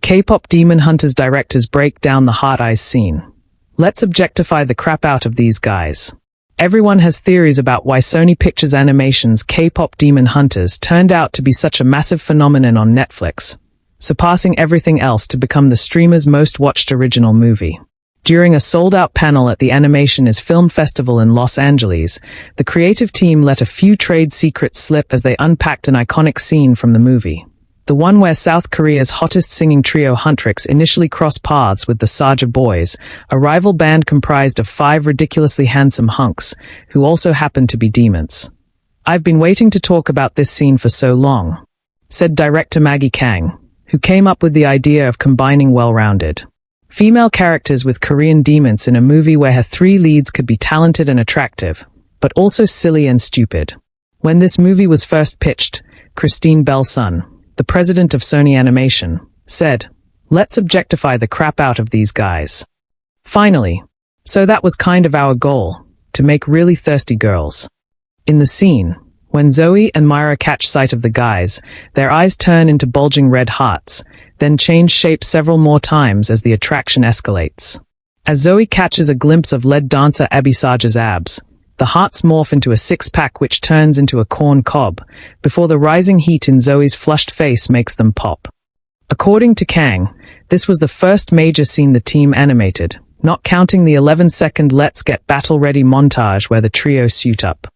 K-pop Demon Hunters directors break down the hard eyes scene. Let's objectify the crap out of these guys. Everyone has theories about why Sony Pictures Animation's K-pop Demon Hunters turned out to be such a massive phenomenon on Netflix, surpassing everything else to become the streamer's most watched original movie. During a sold-out panel at the Animation is Film Festival in Los Angeles, the creative team let a few trade secrets slip as they unpacked an iconic scene from the movie. The one where South Korea's hottest singing trio Huntrix initially crossed paths with the Saja Boys, a rival band comprised of 5 ridiculously handsome hunks, who also happened to be demons. "I've been waiting to talk about this scene for so long," said director Maggie Kang, who came up with the idea of combining well-rounded female characters with Korean demons in a movie where her 3 leads could be talented and attractive, but also silly and stupid. When this movie was first pitched, Kristine Belson, the president of Sony Animation, said, "Let's objectify the crap out of these guys." Finally. So that was kind of our goal, to make really thirsty girls. In the scene, when Zoe and Myra catch sight of the guys, their eyes turn into bulging red hearts, then change shape several more times as the attraction escalates. As Zoe catches a glimpse of lead dancer Abby Saja's abs, the hearts morph into a 6-pack which turns into a corn cob, before the rising heat in Zoe's flushed face makes them pop. According to Kang, this was the first major scene the team animated, not counting the 11-second Let's Get Battle Ready montage where the trio suit up.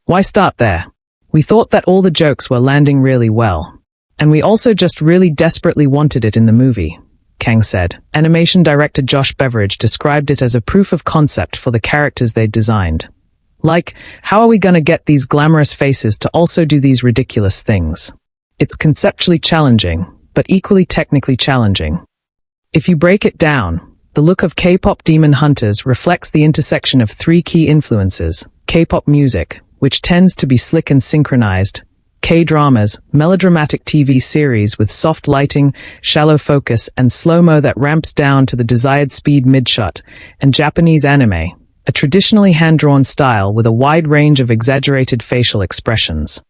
Why start there? We thought that all the jokes were landing really well. And we also just really desperately wanted it in the movie, Kang said. Animation director Josh Beveridge described it as a proof of concept for the characters they'd designed. Like, how are we gonna get these glamorous faces to also do these ridiculous things? It's conceptually challenging, but equally technically challenging. If you break it down, the look of K-pop Demon Hunters reflects the intersection of 3 key influences: K-pop music, which tends to be slick and synchronized, K-dramas, melodramatic TV series with soft lighting, shallow focus, and slow-mo that ramps down to the desired speed mid-shot, and Japanese anime, a traditionally hand-drawn style with a wide range of exaggerated facial expressions.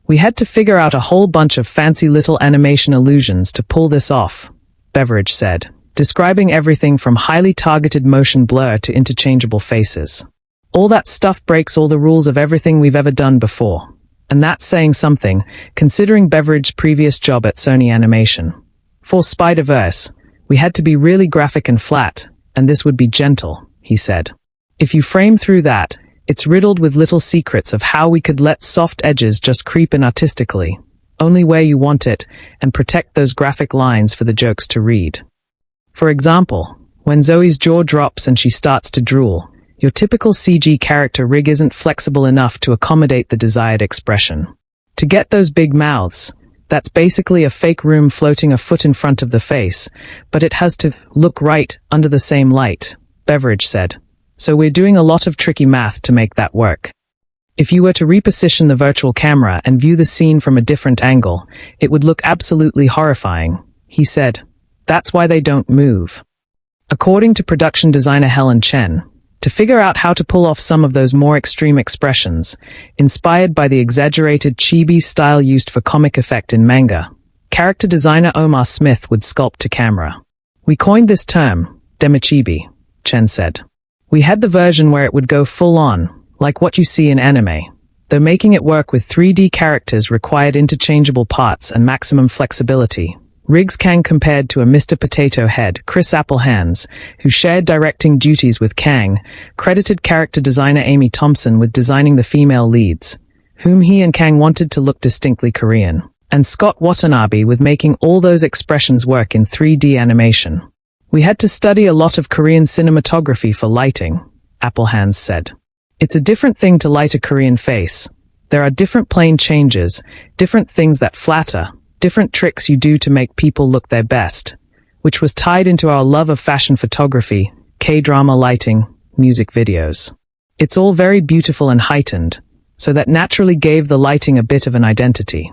"We had to figure out a whole bunch of fancy little animation illusions to pull this off," Beveridge said, describing everything from highly targeted motion blur to interchangeable faces. "All that stuff breaks all the rules of everything we've ever done before. And that's saying something, considering Beveridge's previous job at Sony Animation. For Spider-Verse, we had to be really graphic and flat, and this would be gentle," he said. "If you frame through that, it's riddled with little secrets of how we could let soft edges just creep in artistically, only where you want it, and protect those graphic lines for the jokes to read. For example, when Zoe's jaw drops and she starts to drool, your typical CG character rig isn't flexible enough to accommodate the desired expression. To get those big mouths, that's basically a fake room floating a foot in front of the face, but it has to look right under the same light," Beveridge said. "So we're doing a lot of tricky math to make that work. If you were to reposition the virtual camera and view the scene from a different angle, it would look absolutely horrifying," he said. "That's why they don't move." According to production designer Helen Chen, to figure out how to pull off some of those more extreme expressions, inspired by the exaggerated chibi style used for comic effect in manga, character designer Omar Smith would sculpt to camera. "We coined this term, demichibi," Chen said. "We had the version where it would go full-on, like what you see in anime, though making it work with 3D characters required interchangeable parts and maximum flexibility." Riggs Kang compared to a Mr. Potato Head, Chris Applehands, who shared directing duties with Kang, credited character designer Amy Thompson with designing the female leads, whom he and Kang wanted to look distinctly Korean, and Scott Watanabe with making all those expressions work in 3D animation. "We had to study a lot of Korean cinematography for lighting," Applehands said. "It's a different thing to light a Korean face. There are different plane changes, different things that flatter, different tricks you do to make people look their best, which was tied into our love of fashion photography, K-drama lighting, music videos. It's all very beautiful and heightened, so that naturally gave the lighting a bit of an identity."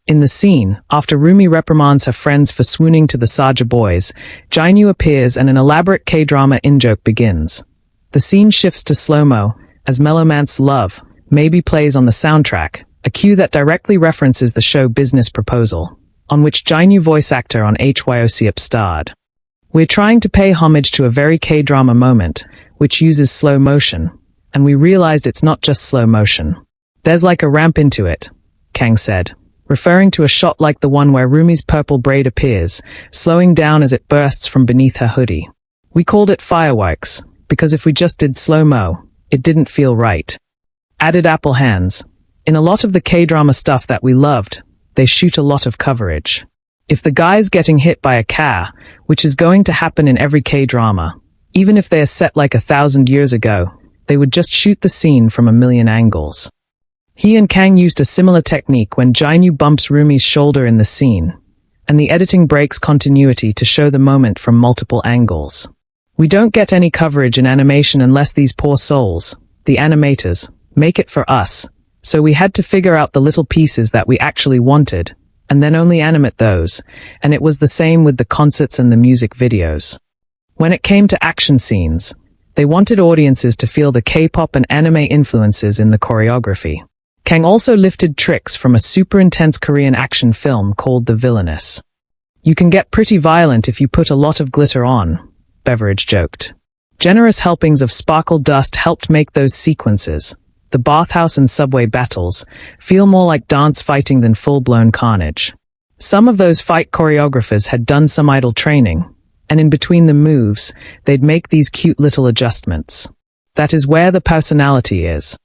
In the scene, after Rumi reprimands her friends for swooning to the Saja Boys, Jainu appears and an elaborate K-drama in-joke begins. The scene shifts to slow-mo, as Mellowman's Love maybe plays on the soundtrack, a cue that directly references the show Business Proposal. on which Jainu voice actor on HYOCIP starred. We're trying to pay homage to a very K-drama moment, which uses slow motion, and we realized it's not just slow motion. There's like a ramp into it, Kang said, referring to a shot like the one where Rumi's purple braid appears, slowing down as it bursts from beneath her hoodie. We called it fireworks, because if we just did slow-mo, it didn't feel right. Added Apple Hands. In a lot of the K-drama stuff that we loved, they shoot a lot of coverage. If the guy's getting hit by a car, which is going to happen in every K-drama, even if they are set like 1,000 years ago, they would just shoot the scene from a million angles. He and Kang used a similar technique when Jainu bumps Rumi's shoulder in the scene, and the editing breaks continuity to show the moment from multiple angles. We don't get any coverage in animation unless these poor souls, the animators, make it for us, so we had to figure out the little pieces that we actually wanted, and then only animate those, and it was the same with the concerts and the music videos. When it came to action scenes, they wanted audiences to feel the K-pop and anime influences in the choreography. Kang also lifted tricks from a super intense Korean action film called The Villainess. You can get pretty violent if you put a lot of glitter on, Beveridge joked. Generous helpings of sparkle dust helped make those sequences, the bathhouse and subway battles, feel more like dance fighting than full-blown carnage. Some of those fight choreographers had done some idol training, and in between the moves, they'd make these cute little adjustments. That is where the personality is.